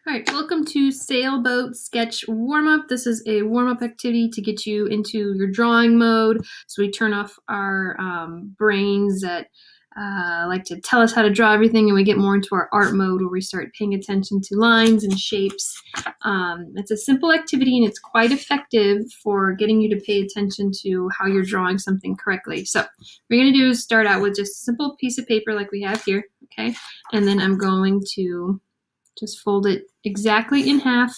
All right, welcome to Sailboat Sketch Warm-Up. This is a warm-up activity to get you into your drawing mode. So we turn off our brains that like to tell us how to draw everything, and we get more into our art mode where we start paying attention to lines and shapes. It's a simple activity and it's quite effective for getting you to pay attention to how you're drawing something correctly. So what we're going to do is start out with just a simple piece of paper like we have here, okay? And then I'm going to just fold it exactly in half,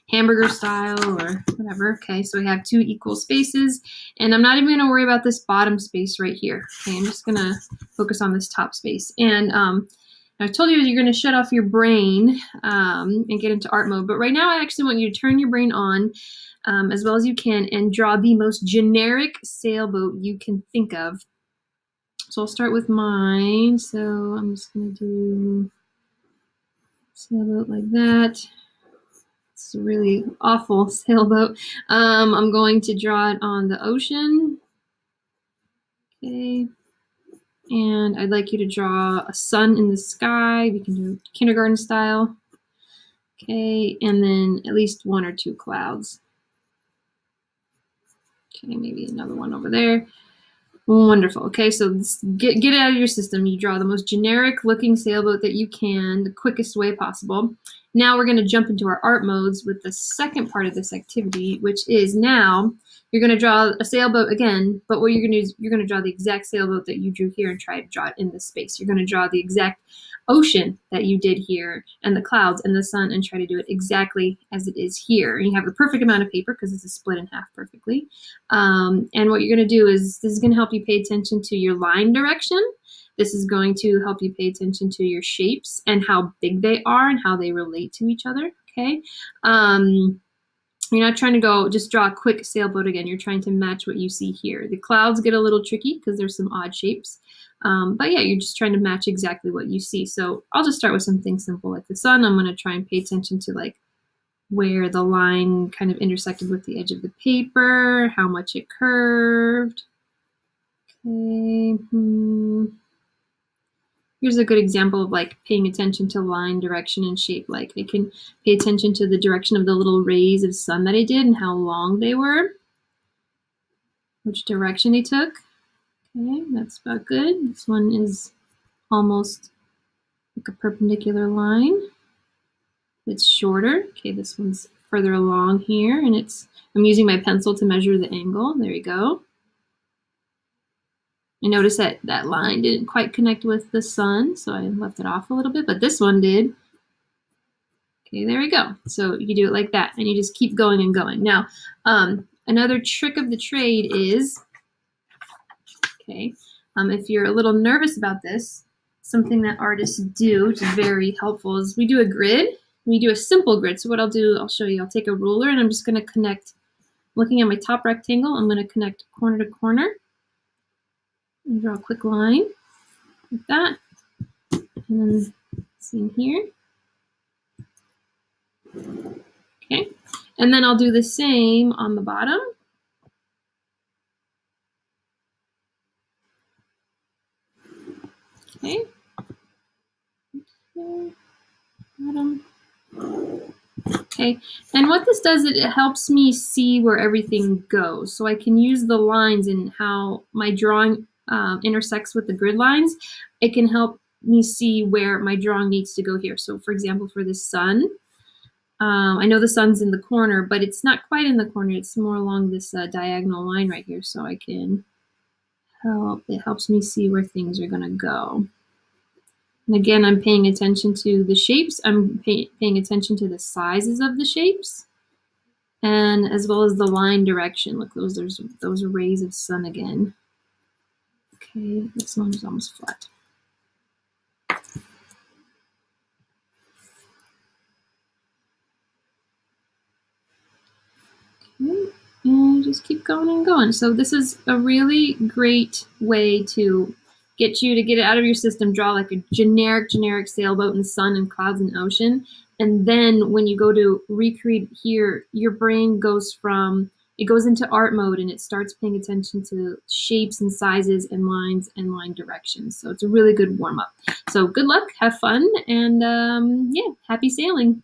hamburger style or whatever. Okay, so we have two equal spaces, and I'm not even gonna worry about this bottom space right here. Okay, I'm just gonna focus on this top space. And I told you you're gonna shut off your brain and get into art mode, but right now I actually want you to turn your brain on as well as you can and draw the most generic sailboat you can think of. So I'll start with mine. So I'm just gonna do sailboat like that. It's a really awful sailboat. I'm going to draw it on the ocean. Okay. And I'd like you to draw a sun in the sky. We can do kindergarten style. Okay. And then at least one or two clouds. Okay, maybe another one over there. Wonderful. Okay, so get it out of your system. You draw the most generic looking sailboat that you can, the quickest way possible. Now we're going to jump into our art modes with the second part of this activity, which is now you're going to draw a sailboat again, but what you're going to do is you're going to draw the exact sailboat that you drew here and try to draw it in this space. You're going to draw the exact ocean that you did here and the clouds and the sun and try to do it exactly as it is here. And you have the perfect amount of paper because it's split in half perfectly. And what you're going to do is this is going to help you pay attention to your line direction. This is going to help you pay attention to your shapes and how big they are and how they relate to each other, okay? You're not trying to go just draw a quick sailboat again. You're trying to match what you see here. The clouds get a little tricky because there's some odd shapes. But yeah, you're just trying to match exactly what you see. So I'll just start with something simple like the sun. I'm going to try and pay attention to like where the line kind of intersected with the edge of the paper, how much it curved. Okay. Here's a good example of like paying attention to line, direction, and shape. Like I can pay attention to the direction of the little rays of sun that I did and how long they were, which direction they took. Okay, that's about good. This one is almost like a perpendicular line. It's shorter. Okay, this one's further along here, and I'm using my pencil to measure the angle. There you go. I noticed that that line didn't quite connect with the sun, so I left it off a little bit, but this one did. Okay, there we go. So you do it like that, and you just keep going and going. Now, another trick of the trade is, okay, if you're a little nervous about this, something that artists do, which is very helpful, is we do a grid. We do a simple grid. So what I'll do, I'll show you. I'll take a ruler, and I'm just going to connect, looking at my top rectangle, I'm going to connect corner to corner. And draw a quick line like that, and then same here. Okay, and then I'll do the same on the bottom. Okay, bottom. Okay, and what this does, it helps me see where everything goes, so I can use the lines and how my drawing intersects with the grid lines. It can help me see where my drawing needs to go here. So for example, for the sun, I know the sun's in the corner, but it's not quite in the corner. It's more along this diagonal line right here. So I can it helps me see where things are going to go. And again, I'm paying attention to the shapes. I'm paying attention to the sizes of the shapes, and as well as the line direction. Look, those rays of sun again. Okay, this one is almost flat. Okay, and just keep going and going. So this is a really great way to get you to get it out of your system, draw like a generic sailboat and sun and clouds and ocean. And then when you go to recreate here, your brain goes into art mode and it starts paying attention to shapes and sizes and lines and line directions. So it's a really good warm-up. So good luck, have fun, and yeah, happy sailing.